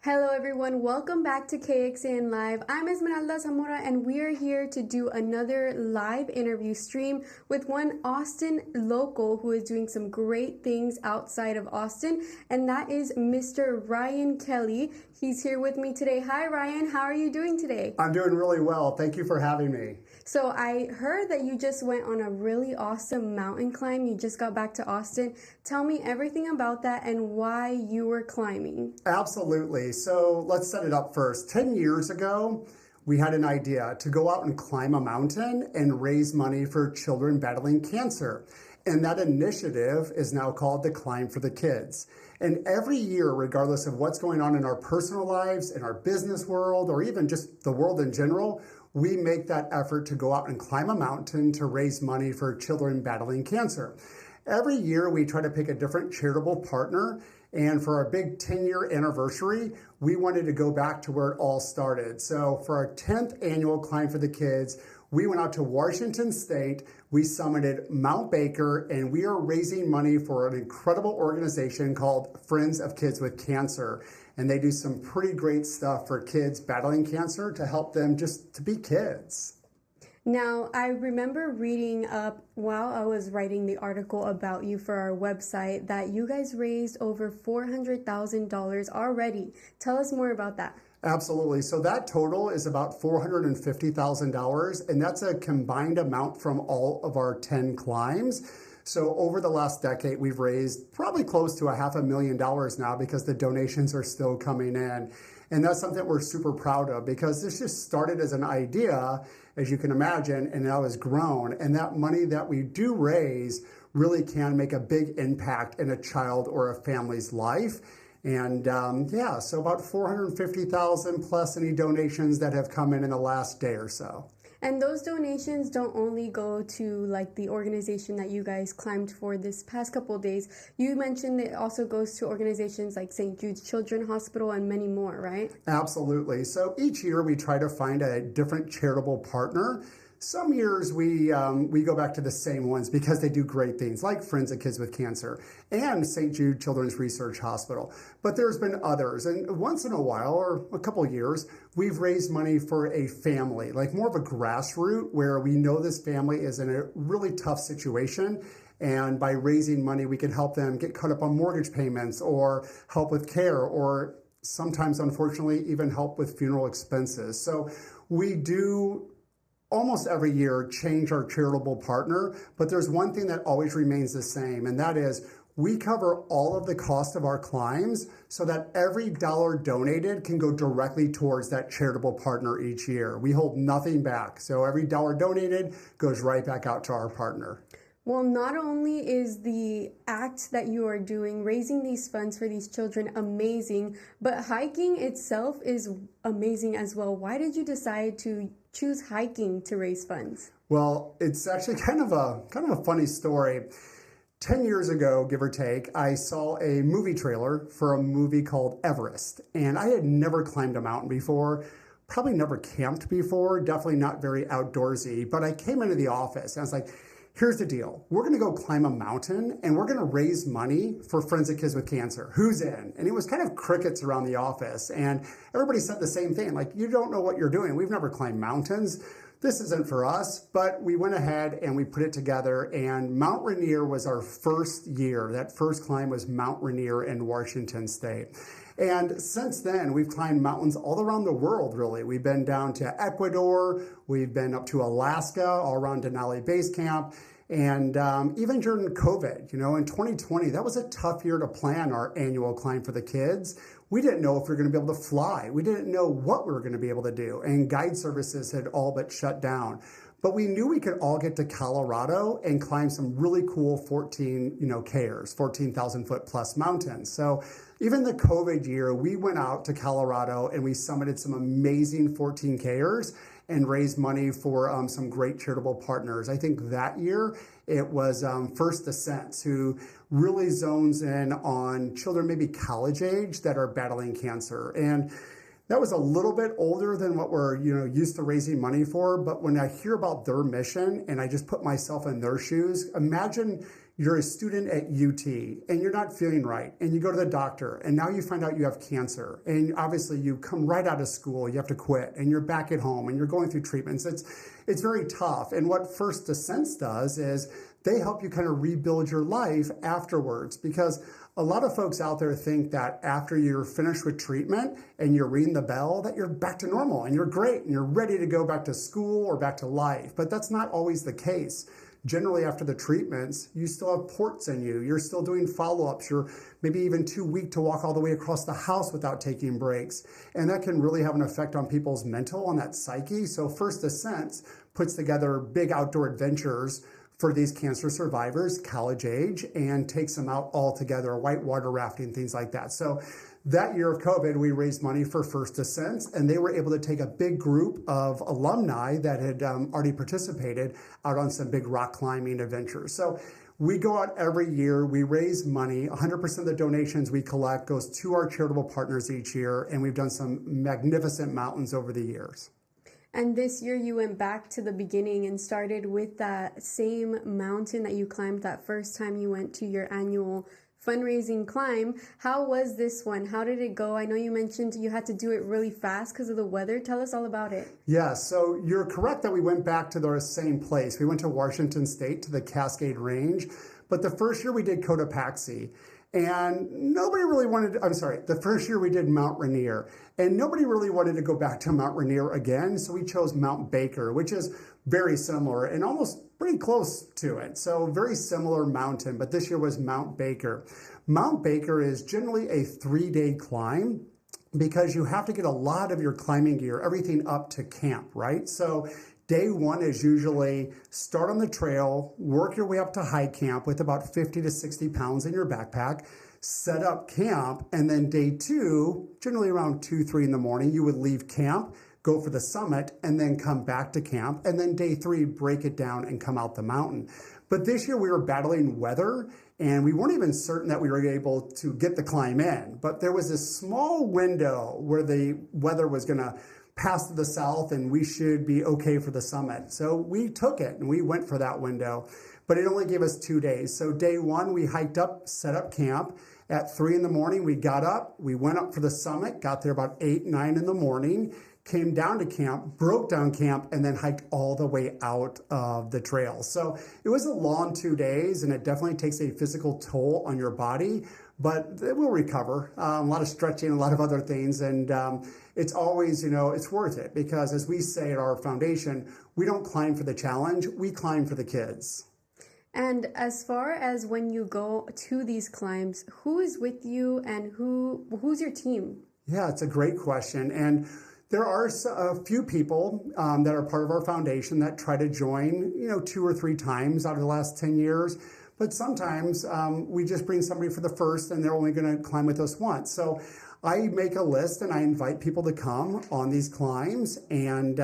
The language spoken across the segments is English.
Hello everyone, welcome back to KXAN Live. I'm Esmeralda Zamora and we are here to do another live interview stream with one Austin local who is doing some great things outside of Austin, and that is Mr. Ryan Kelley. He's here with me today. Hi Ryan, how are you doing today? I'm doing really well. Thank you for having me. So I heard that you just went on a really awesome mountain climb. You just got back to Austin. Tell me everything about that and why you were climbing. Absolutely. So let's set it up first. 10 years ago, we had an idea to go out and climb a mountain and raise money for children battling cancer. And that initiative is now called the Climb for the Kids. And every year, regardless of what's going on in our personal lives, in our business world, or even just the world in general, we make that effort to go out and climb a mountain to raise money for children battling cancer. Every year, we try to pick a different charitable partner. And for our big 10-year anniversary, we wanted to go back to where it all started. So for our 10th annual Climb for the Kids, we went out to Washington State, we summited Mount Baker, and we are raising money for an incredible organization called Friends of Kids with Cancer. And they do some pretty great stuff for kids battling cancer to help them just to be kids. Now, I remember reading up while I was writing the article about you for our website that you guys raised over $400,000 already. Tell us more about that. Absolutely. So that total is about $450,000, and that's a combined amount from all of our 10 climbs. So over the last decade, we've raised probably close to $500,000 now because the donations are still coming in. And that's something we're super proud of because this just started as an idea, as you can imagine, and now has grown. And that money that we do raise really can make a big impact in a child or a family's life. And so about 450,000 plus any donations that have come in the last day or so. And those donations don't only go to like the organization that you guys climbed for this past couple of days. You mentioned it also goes to organizations like St. Jude's Children's Hospital and many more, right? Absolutely. So each year we try to find a different charitable partner. Some years we go back to the same ones because they do great things like Friends of Kids with Cancer and St. Jude Children's Research Hospital. But there's been others. And once in a while, or a couple of years, we've raised money for a family, like more of a grassroots where we know this family is in a really tough situation. And by raising money, we can help them get caught up on mortgage payments or help with care or sometimes, unfortunately, even help with funeral expenses. So we do almost every year change our charitable partner, but there's one thing that always remains the same, and that is we cover all of the cost of our climbs so that every dollar donated can go directly towards that charitable partner each year. We hold nothing back, so every dollar donated goes right back out to our partner. Well, not only is the act that you are doing, raising these funds for these children, amazing, but hiking itself is amazing as well. Why did you decide to choose hiking to raise funds? Well, it's actually kind of a funny story. 10 years ago, give or take, I saw a movie trailer for a movie called Everest, and I had never climbed a mountain before. Probably never camped before, definitely not very outdoorsy, but I came into the office and I was like, here's the deal. We're going to go climb a mountain and we're going to raise money for Friends of Kids with Cancer. Who's in? And it was kind of crickets around the office. And everybody said the same thing. Like, you don't know what you're doing. We've never climbed mountains. This isn't for us. But we went ahead and we put it together. And Mount Rainier was our first year. That first climb was Mount Rainier in Washington State. And since then, we've climbed mountains all around the world, really. We've been down to Ecuador, we've been up to Alaska, all around Denali Base Camp, and even during COVID, in 2020, that was a tough year to plan our annual Climb for the Kids. We didn't know if we were going to be able to fly. We didn't know what we were going to be able to do, and guide services had all but shut down. But we knew we could all get to Colorado and climb some really cool 14,000 foot plus mountains. So even the COVID year, we went out to Colorado and we summited some amazing 14Kers and raised money for some great charitable partners. I think that year it was First Ascent, who really zones in on children maybe college age that are battling cancer. And that was a little bit older than what we're used to raising money for. But when I hear about their mission and I just put myself in their shoes, imagine you're a student at UT and you're not feeling right and you go to the doctor and now you find out you have cancer and obviously you come right out of school, you have to quit and you're back at home and you're going through treatments. It's very tough. And what First Ascents does is they help you kind of rebuild your life afterwards, because a lot of folks out there think that after you're finished with treatment and you're ringing the bell that you're back to normal and you're great and you're ready to go back to school or back to life. But that's not always the case. Generally, after the treatments, you still have ports in you. You're still doing follow-ups. You're maybe even too weak to walk all the way across the house without taking breaks. And that can really have an effect on people's mental, on that psyche. So First Ascents puts together big outdoor adventures for these cancer survivors, college age, and takes them out all together, whitewater rafting, things like that. So that year of COVID, we raised money for First Ascents, and they were able to take a big group of alumni that had already participated out on some big rock climbing adventures. So we go out every year, we raise money, 100% of the donations we collect goes to our charitable partners each year, and we've done some magnificent mountains over the years. And this year you went back to the beginning and started with that same mountain that you climbed that first time you went to your annual Fundraising Climb. How was this one? How did it go? I know you mentioned you had to do it really fast because of the weather. Tell us all about it. Yeah, so you're correct that we went back to the same place. We went to Washington State to the Cascade Range, but the first year we did Cotopaxi. And nobody really the first year we did Mount Rainier, and nobody really wanted to go back to Mount Rainier again, so we chose Mount Baker, which is very similar and almost pretty close to it. So very similar mountain, but this year was Mount Baker. Mount Baker is generally a 3-day climb because you have to get a lot of your climbing gear, everything up to camp, right? So day one is usually start on the trail, work your way up to high camp with about 50 to 60 pounds in your backpack, set up camp, and then day two, generally around 2, 3 in the morning, you would leave camp, go for the summit, and then come back to camp. And then day 3, break it down and come out the mountain. But this year we were battling weather, and we weren't even certain that we were able to get the climb in. But there was this small window where the weather was going to pass to the south and we should be okay for the summit. So we took it and we went for that window, but it only gave us 2 days. So day 1, we hiked up, set up camp. At 3 in the morning, we got up, we went up for the summit, got there about 8, 9 in the morning, came down to camp, broke down camp, and then hiked all the way out of the trail. So it was a long 2 days, and it definitely takes a physical toll on your body, but it will recover. A lot of stretching, a lot of other things, and it's always, it's worth it, because as we say at our foundation, we don't climb for the challenge, we climb for the kids. And as far as when you go to these climbs, who is with you and who's your team? Yeah, it's a great question. And there are a few people that are part of our foundation that try to join, 2 or 3 times out of the last 10 years. But sometimes we just bring somebody for the first and they're only going to climb with us once. So I make a list and I invite people to come on these climbs, and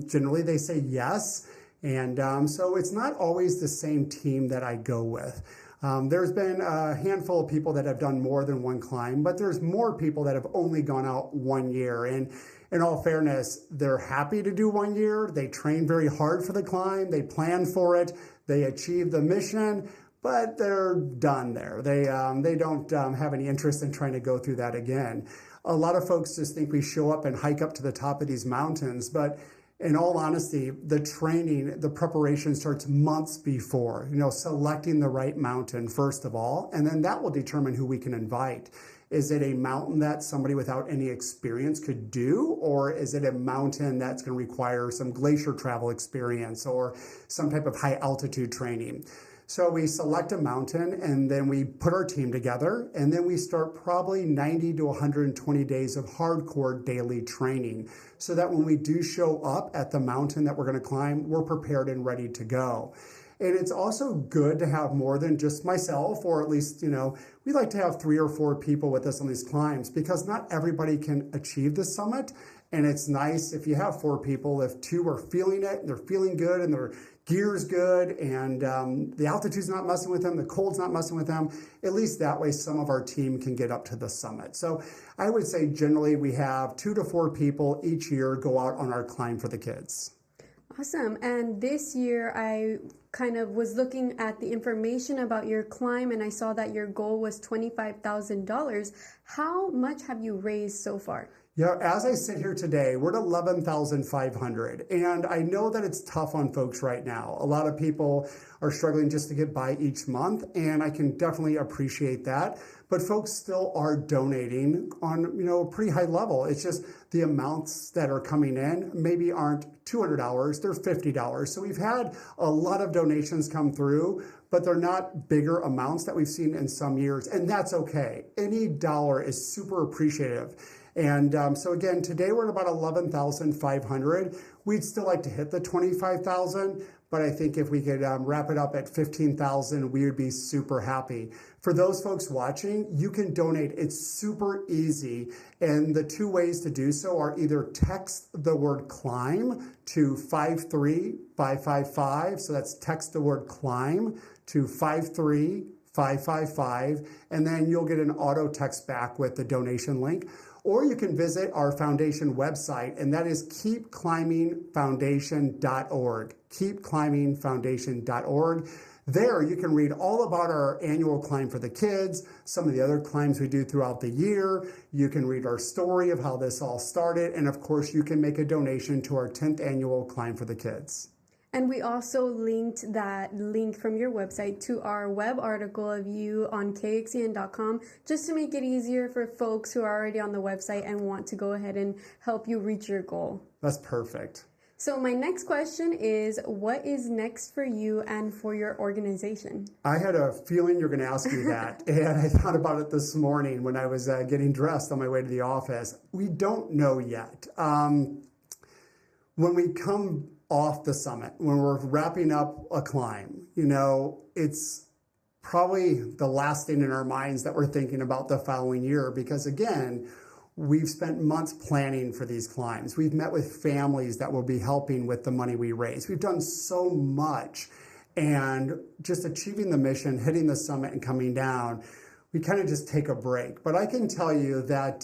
generally they say yes. And so it's not always the same team that I go with. There's been a handful of people that have done more than one climb, but there's more people that have only gone out 1 year. And in all fairness, they're happy to do 1 year. They train very hard for the climb. They plan for it. They achieve the mission, but they're done there. They don't have any interest in trying to go through that again. A lot of folks just think we show up and hike up to the top of these mountains, but in all honesty, the training, the preparation starts months before, selecting the right mountain first of all, and then that will determine who we can invite. Is it a mountain that somebody without any experience could do, or is it a mountain that's going to require some glacier travel experience or some type of high altitude training? So we select a mountain and then we put our team together, and then we start probably 90 to 120 days of hardcore daily training so that when we do show up at the mountain that we're going to climb, we're prepared and ready to go. And it's also good to have more than just myself, or at least, we like to have 3 or 4 people with us on these climbs, because not everybody can achieve the summit. And it's nice if you have 4 people, if 2 are feeling it, and they're feeling good, and their gear's good, and the altitude's not messing with them, the cold's not messing with them, at least that way some of our team can get up to the summit. So I would say generally we have 2 to 4 people each year go out on our climb for the kids. Awesome. And this year I kind of was looking at the information about your climb and I saw that your goal was $25,000. How much have you raised so far? Yeah, as I sit here today, we're at 11,500. And I know that it's tough on folks right now. A lot of people are struggling just to get by each month, and I can definitely appreciate that. But folks still are donating on, a pretty high level. It's just the amounts that are coming in maybe aren't $200, they're $50. So we've had a lot of donations come through, but they're not bigger amounts that we've seen in some years, and that's okay. Any dollar is super appreciative. And so again, today we're at about 11,500. We'd still like to hit the 25,000, but I think if we could wrap it up at 15,000, we would be super happy. For those folks watching, you can donate. It's super easy. And the two ways to do so are either text the word climb to 53555. So that's text the word climb to 53555, and then you'll get an auto text back with the donation link. Or you can visit our foundation website, and that is keepclimbingfoundation.org. Keepclimbingfoundation.org. There you can read all about our annual climb for the kids, some of the other climbs we do throughout the year. You can read our story of how this all started, and of course you can make a donation to our 10th annual climb for the kids. And we also linked that link from your website to our web article of you on kxen.com, just to make it easier for folks who are already on the website and want to go ahead and help you reach your goal. That's perfect. So my next question is, what is next for you and for your organization? I had a feeling you're going to ask me that, and I thought about it this morning when I was getting dressed on my way to the office. We don't know yet. When we come off the summit, when we're wrapping up a climb, it's probably the last thing in our minds that we're thinking about the following year, because again, we've spent months planning for these climbs. We've met with families that will be helping with the money we raise. We've done so much, and just achieving the mission, hitting the summit and coming down, we kind of just take a break. But I can tell you that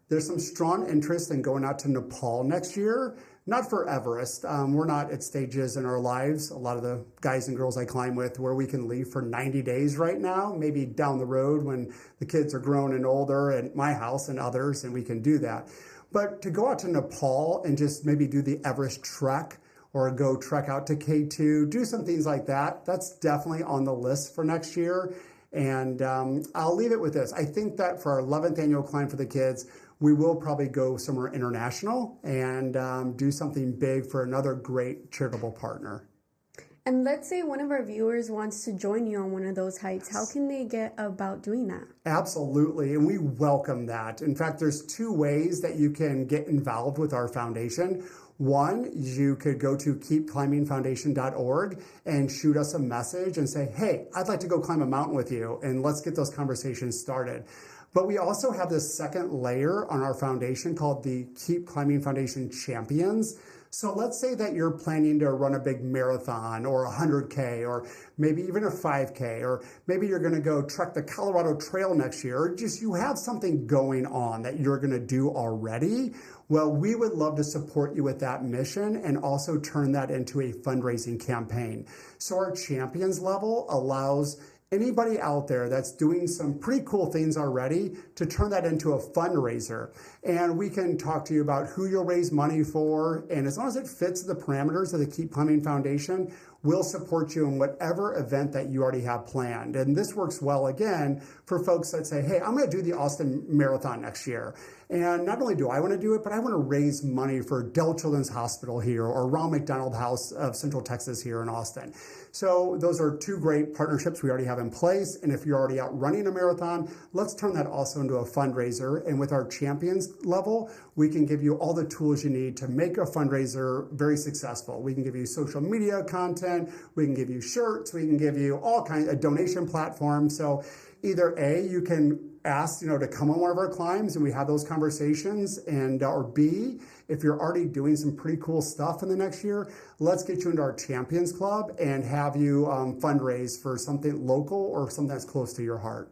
there's some strong interest in going out to Nepal next year. Not for Everest. We're not at stages in our lives, a lot of the guys and girls I climb with, where we can leave for 90 days right now, maybe down the road when the kids are grown and older at my house and others, and we can do that. But to go out to Nepal and just maybe do the Everest trek, or go trek out to K2, do some things like that, that's definitely on the list for next year. And I'll leave it with this. I think that for our 11th annual climb for the kids, we will probably go somewhere international and do something big for another great charitable partner. And let's say one of our viewers wants to join you on one of those hikes. How can they get about doing that? Absolutely, and we welcome that. In fact, there's two ways that you can get involved with our foundation. One, you could go to keepclimbingfoundation.org and shoot us a message and say, hey, I'd like to go climb a mountain with you, and let's get those conversations started. But we also have this second layer on our foundation called the Keep Climbing Foundation Champions. So let's say that you're planning to run a big marathon or 100K or maybe even a 5K, or maybe you're going to go trek the Colorado Trail next year, or just you have something going on that you're going to do already. Well, we would love to support you with that mission and also turn that into a fundraising campaign. So our champions level allows anybody out there that's doing some pretty cool things already to turn that into a fundraiser. And we can talk to you about who you'll raise money for. And as long as it fits the parameters of the Keep Climbing Foundation, we'll support you in whatever event that you already have planned. And this works well, again, for folks that say, hey, I'm going to do the Austin Marathon next year. And not only do I want to do it, but I want to raise money for Dell Children's Hospital here or Ronald McDonald House of Central Texas here in Austin. So those are two great partnerships we already have in place. And if you're already out running a marathon, let's turn that also into a fundraiser. And with our champions level, we can give you all the tools you need to make a fundraiser very successful. We can give you social media content, we can give you shirts, we can give you all kinds of donation platforms. So either A, you can ask, to come on one of our climbs and we have those conversations, and or B, if you're already doing some pretty cool stuff in the next year, let's get you into our Champions Club and have you fundraise for something local or something that's close to your heart.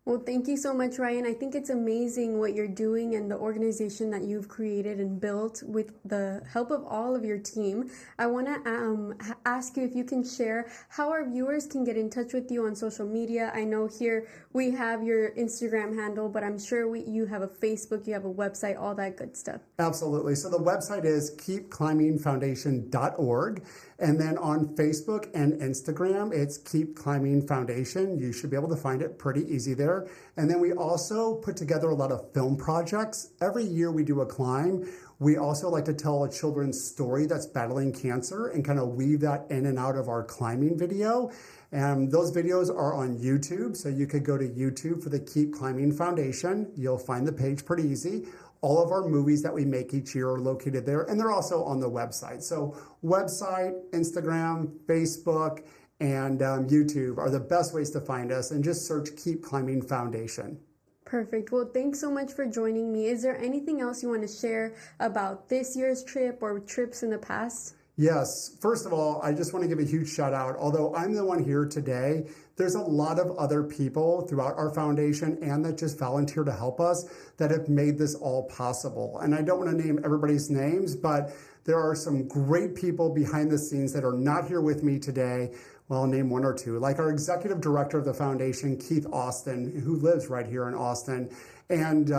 Well, thank you so much, Ryan. I think it's amazing what you're doing and the organization that you've created and built with the help of all of your team. I want to ask you if you can share how our viewers can get in touch with you on social media. I know here we have your Instagram handle, but I'm sure you have a Facebook, you have a website, all that good stuff. Absolutely. So the website is keepclimbingfoundation.org. And then on Facebook and Instagram, it's Keep Climbing Foundation. You should be able to find it pretty easy there. And then we also put together a lot of film projects. Every year we do a climb. We also like to tell a children's story that's battling cancer and kind of weave that in and out of our climbing video. And those videos are on YouTube. So you could go to YouTube for the Keep Climbing Foundation. You'll find the page pretty easy. All of our movies that we make each year are located there, and they're also on the website. So website, Instagram, Facebook, and YouTube are the best ways to find us, and just search Keep Climbing Foundation. Perfect. Well, thanks so much for joining me. Is there anything else you want to share about this year's trip or trips in the past? Yes. First of all, I just want to give a huge shout out. Although I'm the one here today, there's a lot of other people throughout our foundation and that just volunteer to help us that have made this all possible. And I don't want to name everybody's names, but there are some great people behind the scenes that are not here with me today. Well, I'll name one or two, like our executive director of the foundation, Keith Austin, who lives right here in Austin, and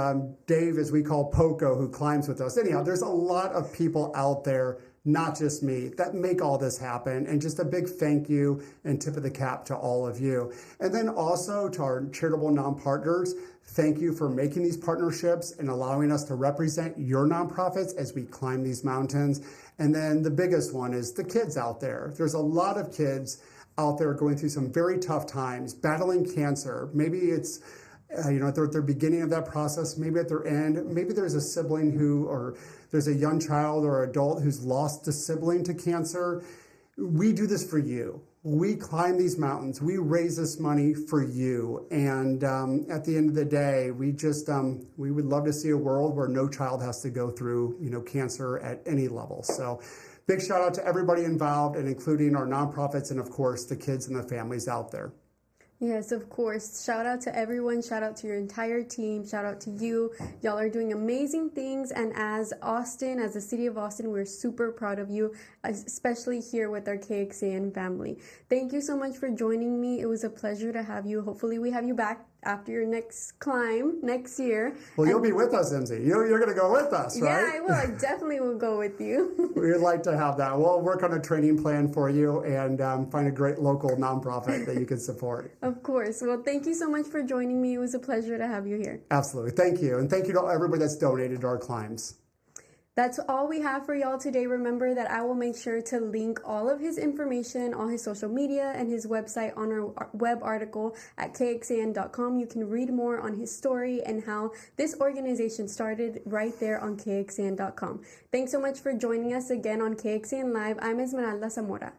Dave, as we call Poco, who climbs with us. Anyhow, there's a lot of people out there, not just me, that make all this happen. And just a big thank you and tip of the cap to all of you. And then also to our charitable non-partners, thank you for making these partnerships and allowing us to represent your nonprofits as we climb these mountains. And then the biggest one is the kids out there. There's a lot of kids out there going through some very tough times, battling cancer. Maybe it's at their beginning of that process, maybe at their end, maybe there's a sibling or there's a young child or adult who's lost a sibling to cancer. We do this for you. We climb these mountains. We raise this money for you. And at the end of the day, we would love to see a world where no child has to go through, cancer at any level. So big shout out to everybody involved, and including our nonprofits and, of course, the kids and the families out there. Yes, of course. Shout out to everyone. Shout out to your entire team. Shout out to you. Y'all are doing amazing things. And as the city of Austin, we're super proud of you, especially here with our KXAN family. Thank you so much for joining me. It was a pleasure to have you. Hopefully we have you back after your next climb next year. Well, you'll be with us, MZ. You're going to go with us, right? Yeah, I will. I definitely will go with you. We'd like to have that. We'll work on a training plan for you and find a great local nonprofit that you can support. Of course. Well, thank you so much for joining me. It was a pleasure to have you here. Absolutely. Thank you. And thank you to everybody that's donated to our climbs. That's all we have for y'all today. Remember that I will make sure to link all of his information, all his social media, and his website on our web article at kxan.com. You can read more on his story and how this organization started right there on kxan.com. Thanks so much for joining us again on KXAN Live. I'm Esmeralda Zamora.